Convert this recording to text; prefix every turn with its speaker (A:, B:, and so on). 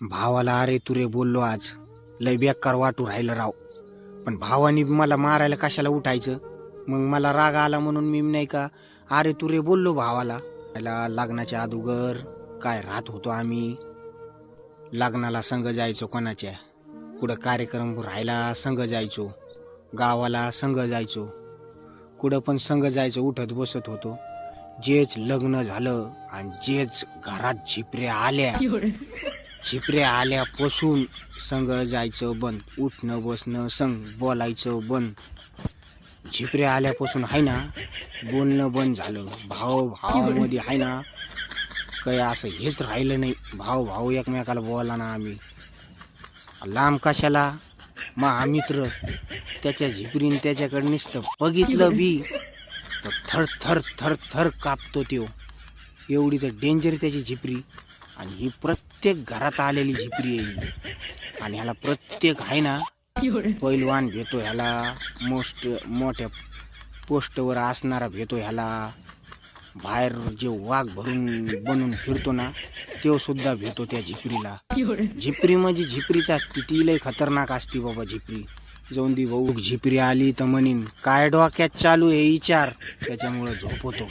A: भावाला अरे तुरे बोललो आज, लय बेकार वाटू राहिलं राव. पण भावानी मला मारायला कशाला उठायचं. मग मला राग आला म्हणून मी नाही का अरे तुरे बोललो भावाला. त्याला लग्नाच्या अगोदर काय राहत होतो आम्ही. लग्नाला संघ जायचो, कोणाच्या कुठं कार्यक्रम राहायला संघ जायचो, गावाला संघ जायचो, कुठं पण संघ जायचो, उठत बसत होतो. जेच लग्न झालं आणि जेच घरात झिपऱ्या आल्यापासून संघ जायचं बंद, उठणं बसणं संघ बोलायचं बंद. झिपऱ्या आल्यापासून आहे ना बोलणं बंद झालं. भावामध्ये आहे ना काही असं हेच राहिलं नाही. भाऊ एकमेकाला बोला ना आम्ही. लांब कशाला महामित्र त्याच्या झिपरीने त्याच्याकडे नुसतं बघितलं बी तर थर थर थर थर कापतो त्यो. एवढी तर डेंजर त्याची झिपरी. आणि ही प्रत्येक घरात आलेली झिपरी आहे. आणि ह्याला प्रत्येक आहे ना पैलवान भेटो, ह्याला मोठ्या पोस्टवर असणारा भेटो, ह्याला बाहेर जे वाघ भरून बनून फिरतो ना तो सुद्धा भेटो त्या झिपरीला. झिपरी म्हणजे झिपरीच असते, ती लय खतरनाक असते बाबा झिपरी. जाऊन दी भाऊ, झिपरी आली तर म्हणीन काय डोक्यात चालू आहे विचार, त्याच्यामुळे झोप होतो.